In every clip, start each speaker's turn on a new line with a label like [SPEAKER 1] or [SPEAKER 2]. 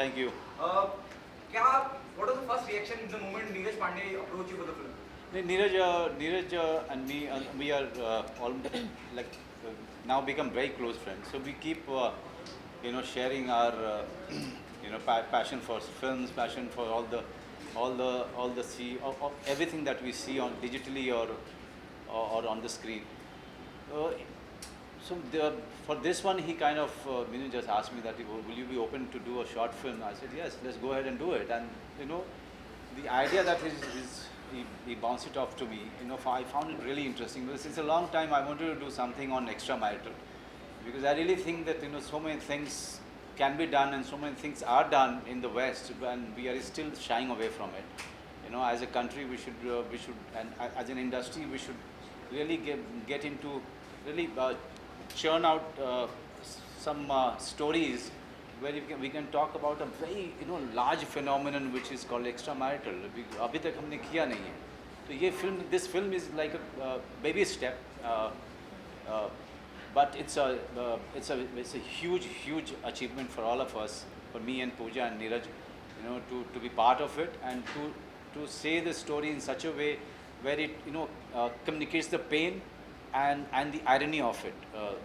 [SPEAKER 1] Thank you.
[SPEAKER 2] क्या what was the first reaction the moment Neeraj Pandey approached you for the film?
[SPEAKER 1] Neeraj and me, we are all like now become very close friends. So we keep, sharing our, passion for films, passion for all the everything that we see on digitally or on the screen. Uh, so for this one, he kind of just asked me that, will you be open to do a short film? I said yes, let's go ahead and do it. And the idea that he bounced it off to me, I found it really interesting because it's a long time I wanted to do something on extramarital, because I really think that so many things can be done and so many things are done in the West, and we are still shying away from it. As a country, we should and as an industry, we should really get into really churn out some stories where we can talk about a very large phenomenon which is called extramarital. अभी तक हमने किया नहीं है. तो this film is like a baby step, but it's a huge achievement for all of us, for me and Pooja and Neeraj, to be part of it and to say the story in such a way where it communicates the pain and the irony of it,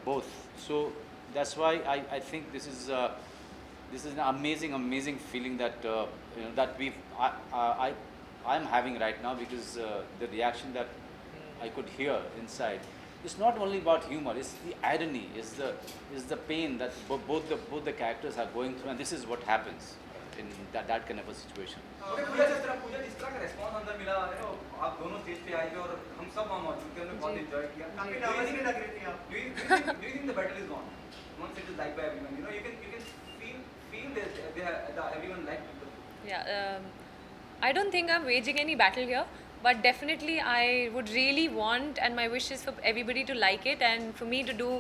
[SPEAKER 1] both. So that's why I think this is an amazing feeling that that I'm having right now, because the reaction that I could hear inside. It's not only about humor; it's the irony, is the pain that both the characters are going through, and this is what happens in that kind of a situation.
[SPEAKER 2] पूजा जिस तरह का response अंदर मिला, आप दोनों stage पे आए थे और हम सब वहाँ मौजूद थे, हमने बहुत enjoy किया. काफी nervous भी लग रही थी आप. Do you think the battle is gone? Once it is liked by everyone, you can feel that everyone liked it.
[SPEAKER 3] Yeah, I don't think I'm waging any battle here, but definitely I would really want, and my wish is for everybody to like it and for me to do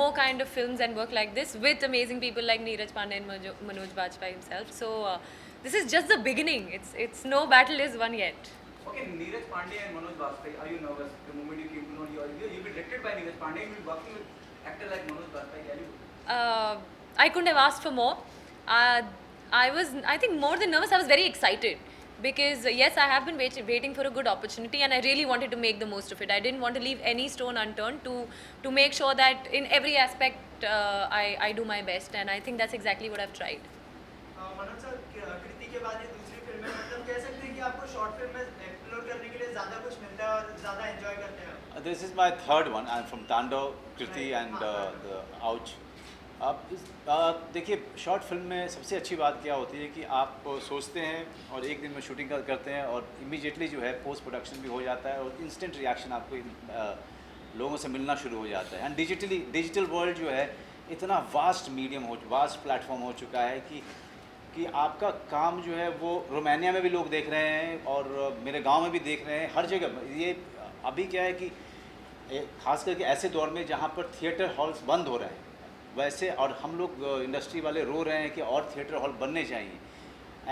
[SPEAKER 3] more kind of films and work like this with amazing people like Neeraj Pandey and Manoj Bajpayee himself. So this is just the beginning. It's no battle is won yet.
[SPEAKER 2] Okay, Neeraj Pandey and Manoj Bajpayee, are you nervous the moment you came to know you'll be directed by Neeraj Pandey, you'll be working with actor like Manoj Bajpayee? Are you?
[SPEAKER 3] I couldn't have asked for more. I think more than nervous, I was very excited because yes, I have been waiting for a good opportunity and I really wanted to make the most of it. I didn't want to leave any stone unturned to make sure that in every aspect I do my best, and I think that's exactly what I've tried.
[SPEAKER 4] Manoj sir, Kriti के बाद ये दूसरी film है, मतलब कह सकते हैं कि आपको शॉर्ट फिल्म में एक्सप्लोर करने के लिए ज़्यादा कुछ मिलता है और ज़्यादा एंजॉय करते हैं.
[SPEAKER 1] This is my third one. I'm from Tandav, Kriti and the Ouch. देखिए, शॉर्ट फिल्म में सबसे अच्छी बात क्या होती है कि आप सोचते हैं और एक दिन में शूटिंग करते हैं और इमीडिएटली जो है पोस्ट प्रोडक्शन भी हो जाता है और इंस्टेंट रिएक्शन आपको लोगों से मिलना शुरू हो जाता है. एंड डिजिटल वर्ल्ड जो है इतना वास्ट वास्ट प्लेटफॉर्म हो चुका है कि आपका काम जो है वो रोमानिया में भी लोग देख रहे हैं और मेरे गांव में भी देख रहे हैं, हर जगह. ये अभी क्या है कि खास करके ऐसे दौर में जहाँ पर थिएटर हॉल्स बंद हो रहे हैं वैसे, और हम लोग इंडस्ट्री वाले रो रहे हैं कि और थिएटर हॉल बनने चाहिए,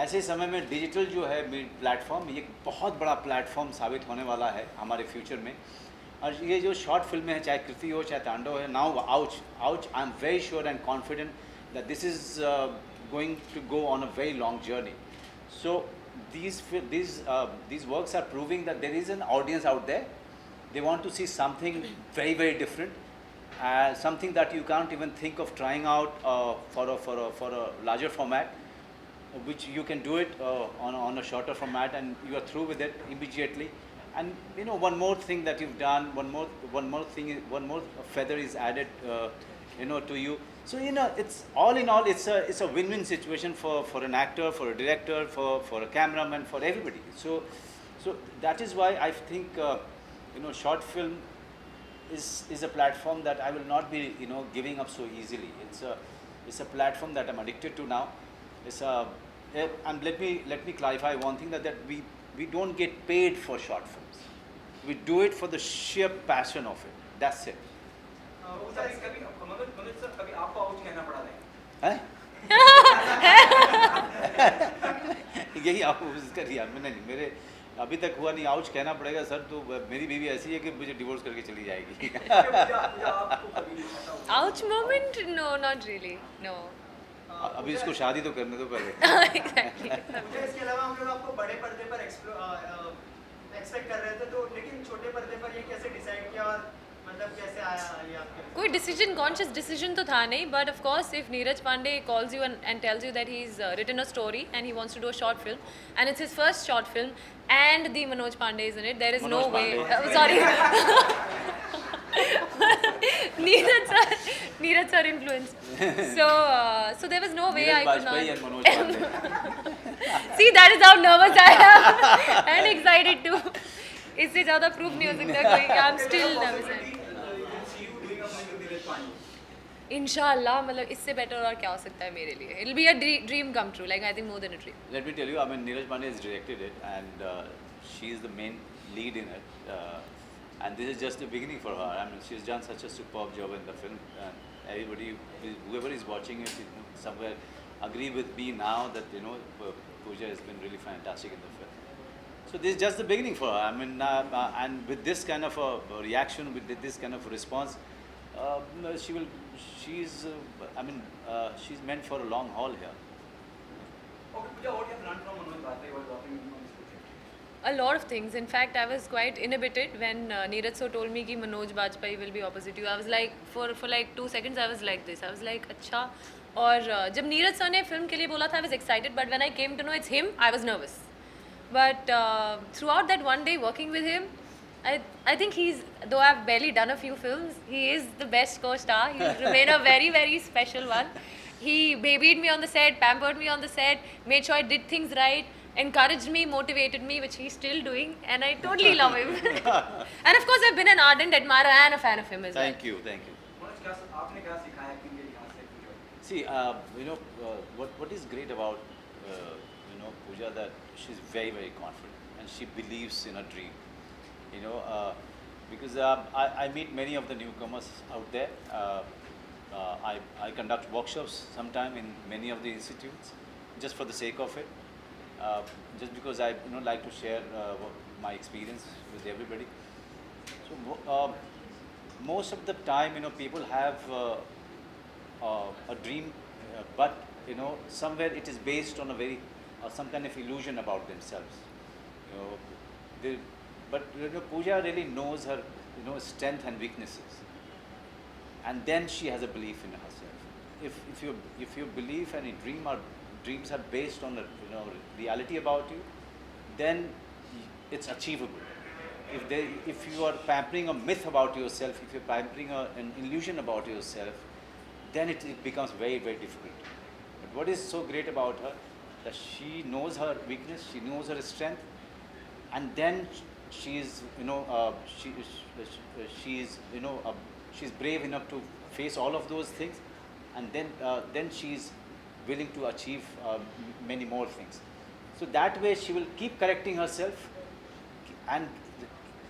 [SPEAKER 1] ऐसे समय में डिजिटल जो है प्लेटफॉर्म ये बहुत बड़ा प्लेटफॉर्म साबित होने वाला है हमारे फ्यूचर में. और ये जो शॉर्ट फिल्में हैं, चाहे कृति हो चाहे तांडव है, now ouch I am very sure and confident that this is going to go on a very long journey. So these works are proving that there is an audience out there. They want to see something very different, something that you can't even think of trying out for a larger format, which you can do it on a shorter format and you are through with it immediately. And one more thing that you've done, one more feather is added to you. So it's all in all, it's a win-win situation for an actor, for a director, for a cameraman, for everybody. So that is why I think short film is a platform that I will not be giving up so easily. It's a platform that I'm addicted to now. And let me clarify one thing, that we don't get paid for short films. We do it for the sheer passion of it. That's it.
[SPEAKER 2] Manoj sir, कभी आपको ouch कहना पड़ा
[SPEAKER 1] है? यही आप उसका रिया मैंने नहीं, मेरे अभी तक हुआ नहीं. आउच कहना पड़ेगा सर, तो मेरी बीवी ऐसी है कि मुझे डिवोर्स करके चली जाएगी.
[SPEAKER 3] Ouch moment? No, not really. No.
[SPEAKER 1] अभी इसको शादी तो करने दो पहले.
[SPEAKER 3] Exactly.
[SPEAKER 4] मुझे इसके अलावा हम लोग आपको बड़े पर्दे पर एक्सपेक्ट कर रहे थे, तो लेकिन छोटे पर्दे पर ये कैसे डिसाइड किया और मतलब कैसे आया ये आपके?
[SPEAKER 3] कोई डिसीजन, कॉन्शियस डिसीजन तो था नहीं, but of course if Neeraj Pandey calls you and tells you that he's written a story and he wants to do a short film and it's his first short film and the Manoj Pandey is in it, there is no
[SPEAKER 1] Manoj
[SPEAKER 3] way.
[SPEAKER 1] Pandey.
[SPEAKER 3] Sorry. Neeraj sir influence. So there was no way I
[SPEAKER 1] Neeraj
[SPEAKER 3] could
[SPEAKER 1] Bajpayee
[SPEAKER 3] not.
[SPEAKER 1] and Manoj Pandey.
[SPEAKER 3] See, that is how nervous I am and excited too. इससे ज़्यादा proof नहीं हो सकता कोई कि I'm still nervous. इंशाल्लाह, मतलब इससे बेटर और क्या हो सकता है मेरे लिए. It'll be a dream come true, like I think more than a dream.
[SPEAKER 1] Let me tell you, I mean, Neeraj Pandey has directed it, and she is the main lead in it. And this is just the beginning for her. I mean, she's done such a superb job in the film. And everybody, whoever is watching it, somewhere agree with me now that Pooja has been really fantastic in the film. So this is just the beginning for her. I mean, and with this kind of a reaction, with this kind of response, she's meant for a long haul here.
[SPEAKER 2] Okay, Pooja, what you have learned from Manoj Bajpayee while working on this project?
[SPEAKER 3] A lot of things. In fact, I was quite inhibited when Neeraj sir told me कि Manoj Bajpayee will be opposite you. I was like, for like 2 seconds, I was like this. I was like, अच्छा. और जब Neeraj sir ने film के लिए बोला था, I was excited. But when I came to know it's him, I was nervous. But throughout that one day working with him, I think though I've barely done a few films, he is the best co-star. He'll remain a very, very special one. He babied me on the set, pampered me on the set, made sure I did things right, encouraged me, motivated me, which he's still doing, and I totally love him. And of course, I've been an ardent admirer and a fan of him as well.
[SPEAKER 1] Thank you.
[SPEAKER 2] Manoj, आपने क्या सिखाया कि ये यहाँ से Pooja?
[SPEAKER 1] See, what is great about Pooja, that she's very, very confident and she believes in her dream. Because I meet many of the newcomers out there. I conduct workshops sometime in many of the institutes, just for the sake of it. Just because I like to share my experience with everybody. So most of the time, people have a dream, but somewhere it is based on a very some kind of illusion about themselves. But Pooja really knows her strength and weaknesses, and then she has a belief in herself. If your belief and your dreams are based on the reality about you, then it's achievable. If you are pampering a myth about yourself, if you're pampering an illusion about yourself, then it becomes very, very difficult. But what is so great about her, that she knows her weakness, she knows her strength, and then she's she's brave enough to face all of those things, and then she's willing to achieve many more things. So that way she will keep correcting herself and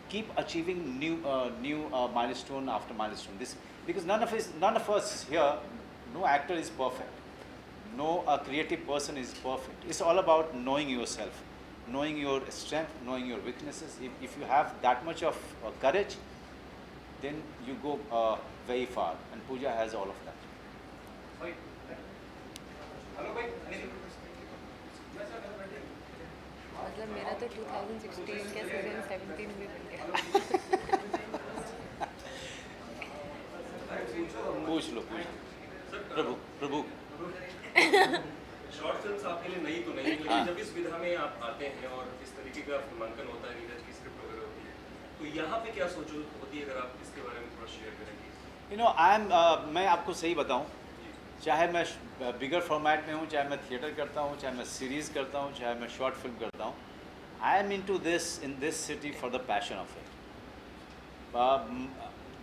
[SPEAKER 1] keep achieving new milestone after milestone. This because none of us here, no actor is perfect, no creative person is perfect. It's all about knowing yourself, knowing your strength, knowing your weaknesses. If you have that much of courage, then you go very far, and Pooja has all of that.
[SPEAKER 2] Sorry. Hello, bhai. Anything?
[SPEAKER 3] मतलब मेरा तो 2016 के season 17 में बन गया.
[SPEAKER 1] पूछ लो. प्रभु.
[SPEAKER 5] Short films आपके लिए नई तो नहीं, लेकिन जब इस विधा में आप आते हैं और इस तरीके का फिल्मांकन होता है, नीरज की स्क्रिप्ट वगैरह होती है, तो यहाँ पे क्या सोच होती है, अगर आप इसके बारे में थोड़ा शेयर करेंगे?
[SPEAKER 1] मैं आपको सही बताऊं, चाहे मैं बिगर फॉर्मेट में हूं, चाहे मैं थिएटर करता हूं, चाहे मैं सीरीज़ करता हूं, चाहे मैं शॉर्ट फिल्म करता हूं, I am into this in this city for the passion of it.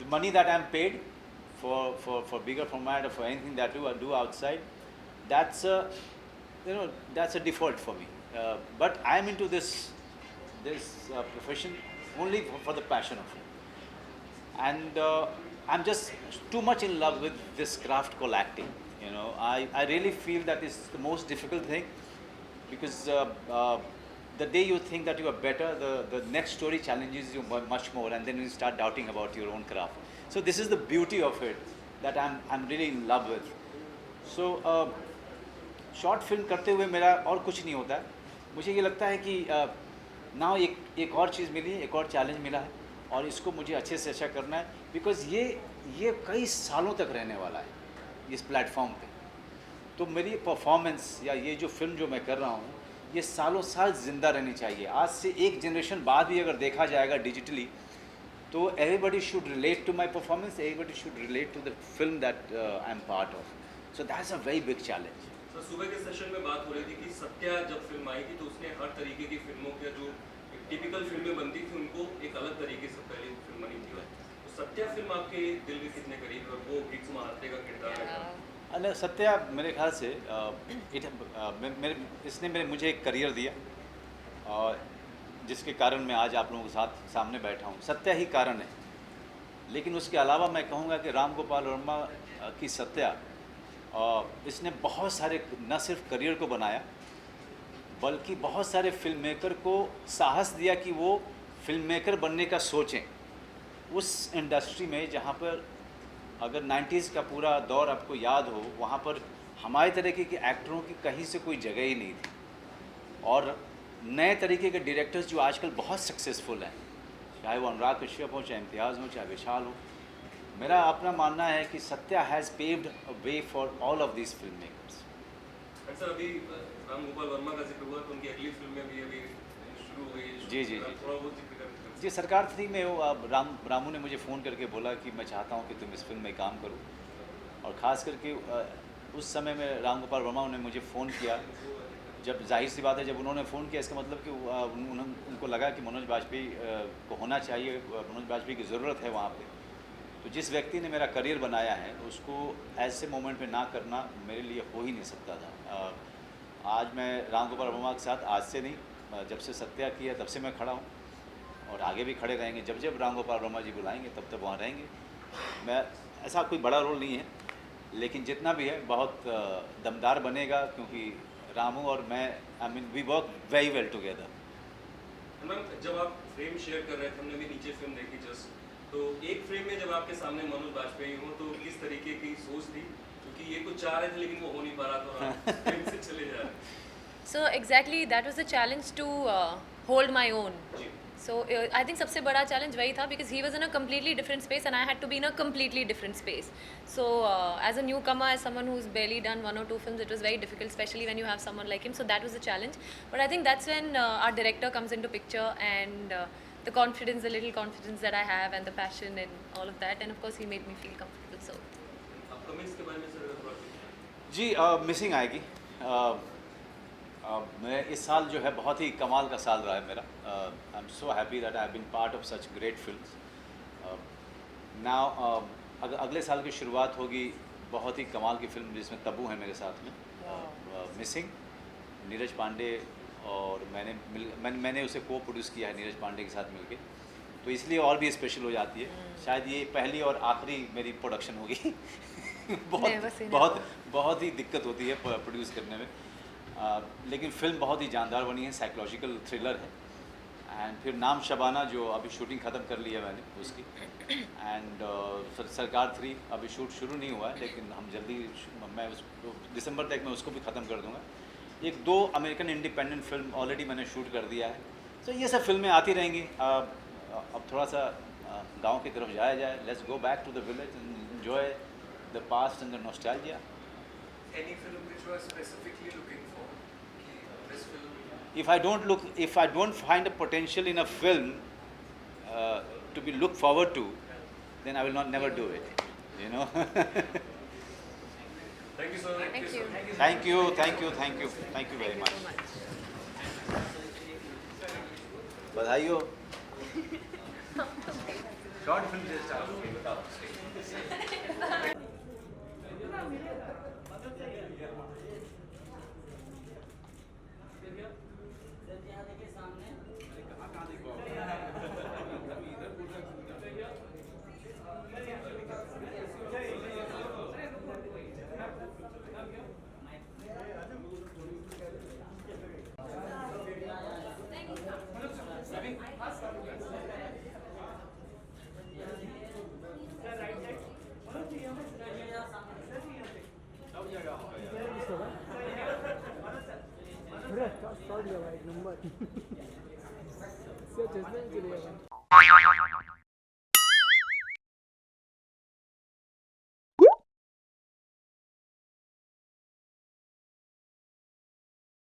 [SPEAKER 1] The money that I'm paid for bigger format or for anything that I do outside, that's a default for me. But I'm into this profession only for the passion of it, and I'm just too much in love with this craft called acting. I really feel that it's the most difficult thing, because the day you think that you are better, the next story challenges you much more, and then you start doubting about your own craft. So this is the beauty of it that I'm really in love with. So short film करते हुए मेरा और कुछ नहीं होता है। मुझे ये लगता है कि ना एक और चीज़ मिली है, एक और चैलेंज मिला है और इसको मुझे अच्छे से अच्छा करना है, बिकॉज़ ये कई सालों तक रहने वाला है इस प्लेटफॉर्म पे। तो मेरी परफॉर्मेंस या ये जो फिल्म जो मैं कर रहा हूँ, ये सालों साल ज़िंदा रहनी चाहिए। आज से एक जनरेशन बाद भी अगर देखा जाएगा डिजिटली, तो everybody should relate to my performance, everybody should relate to the film that I am part of. So that's a very big challenge.
[SPEAKER 5] Sir सुबह के सेशन में बात हो रही थी कि सत्या जब फिल्म आई थी तो उसने हर तरीके की फिल्मों के जो टिपिकल फिल्में बनती थी उनको एक अलग तरीके से पहले फिल्म बनी थी। तो सत्या फिल्म आपके दिल के कितने करीब है और वो भिक्स महात्रे का किरदार है?
[SPEAKER 1] अरे सत्या मेरे ख्याल से इसने मुझे एक करियर दिया और जिसके कारण मैं आज आप लोगों के साथ सामने बैठा हूँ। सत्या ही कारण है, लेकिन उसके अलावा मैं कहूँगा कि राम गोपाल वर्मा की सत्या इसने बहुत सारे न सिर्फ करियर को बनाया, बल्कि बहुत सारे फिल्म मेकर को साहस दिया कि वो फिल्म मेकर बनने का सोचें। उस इंडस्ट्री में जहाँ पर अगर 90s का पूरा दौर आपको याद हो, वहाँ पर हमारे तरीके के एक्टरों की कहीं से कोई जगह ही नहीं थी और नए तरीके के डायरेक्टर्स जो आजकल बहुत सक्सेसफुल हैं, चाहे वो अनुराग कश्यप हो, चाहे इम्तियाज़ हो, चाहे विशाल हो, मेरा अपना मानना है कि Satya has paved a way for all of these film makers.
[SPEAKER 5] Sir अभी राम गोपाल वर्मा का जिक्र हुआ तो उनकी अगली फिल्म में भी अभी शुरू हो गई है।
[SPEAKER 1] जी।
[SPEAKER 5] थोड़ा बहुत जिक्र करें।
[SPEAKER 1] जी, सरकार थी में वो रामू ने मुझे फ़ोन करके बोला कि मैं चाहता हूँ कि तुम इस फिल्म में काम करो, और ख़ास करके उस समय में राम गोपाल वर्मा ने मुझे फ़ोन किया। जब जाहिर सी बात है, जब उन्होंने फ़ोन किया इसका मतलब कि उनको लगा कि मनोज बाजपेयी को होना चाहिए, मनोज बाजपेयी की ज़रूरत है वहाँ पे। तो जिस व्यक्ति ने मेरा करियर बनाया है उसको ऐसे मोमेंट पे ना करना मेरे लिए हो ही नहीं सकता था। आज मैं राम गोपाल वर्मा के साथ आज से नहीं, जब से सत्या किया तब से मैं खड़ा हूँ और आगे भी खड़े रहेंगे। जब जब राम गोपाल वर्मा जी बुलाएंगे तब तक वहाँ रहेंगे। मैं ऐसा कोई बड़ा रोल नहीं है, लेकिन जितना भी है बहुत दमदार बनेगा, क्योंकि रामू और मैं I mean we work very well together.
[SPEAKER 5] Ma'am जब आप फ्रेम शेयर कर रहे थे, हमने भी नीचे फिल्म देखी जस्ट, तो एक फ्रेम में जब आपके सामने मनोज बाजपेयी हो तो किस तरीके की सोच थी? क्योंकि ये कुछ चाह रहे थे लेकिन वो हो नहीं पा रहा था और आप फ्रेम से चले जा रहे।
[SPEAKER 3] So exactly that was the challenge to hold my own.
[SPEAKER 5] Ji.
[SPEAKER 3] So I think सबसे बड़ा challenge वही था because he was in a completely different space and I had to be in a completely different space. So as a newcomer, as someone who's barely done 1 or 2 films, it was very difficult, especially when you have someone like him. So that was the challenge. But I think that's when our director comes into picture and the confidence, the little confidence that I have and the passion and all of that. And of course, he made me feel comfortable. So
[SPEAKER 5] अपकमिंग्स के बारे में sir थोड़ा
[SPEAKER 1] जी, missing आएगी। मैं इस साल जो है बहुत ही कमाल का साल रहा है मेरा। I am so happy that I have been part of such great films. Now अगले साल की शुरुआत होगी बहुत ही कमाल की फिल्म जिसमें तब्बू है मेरे साथ में, मिसिंग, नीरज पांडे और मैंने उसे को प्रोड्यूस किया है नीरज पांडे के साथ मिलके, तो इसलिए और भी स्पेशल हो जाती है। शायद ये पहली और आखिरी मेरी प्रोडक्शन होगी। बहुत ही दिक्कत होती है प्रोड्यूस करने में, लेकिन फिल्म बहुत ही जानदार बनी है, साइकोलॉजिकल थ्रिलर है। एंड फिर नाम शबाना जो अभी शूटिंग ख़त्म कर ली है मैंने उसकी, एंड सरकार 3 अभी शूट शुरू नहीं हुआ है, लेकिन हम जल्दी मैं दिसंबर तक मैं उसको भी ख़त्म कर दूंगा। 1-2 अमेरिकन इंडिपेंडेंट फिल्म ऑलरेडी मैंने शूट कर दिया है। तो ये सब फिल्में आती रहेंगी। अब थोड़ा सा गांव की तरफ जाया जाए। Let's go back to the village and enjoy the past and the nostalgia.
[SPEAKER 6] Any film which you are specifically looking for? This film.
[SPEAKER 1] If I don't find a potential in a film to be looked forward to, then I will never do it. You know.
[SPEAKER 5] Thank you sir.
[SPEAKER 3] thank you.
[SPEAKER 1] Thank you very
[SPEAKER 3] Thank you
[SPEAKER 1] much.
[SPEAKER 3] so much.
[SPEAKER 1] बधाई हो।
[SPEAKER 2] Short film से start हो गई, बताओ।
[SPEAKER 6] सब जगह
[SPEAKER 7] shot लिया भाई, नंबर। इससे चश्मे में चले गया भाई।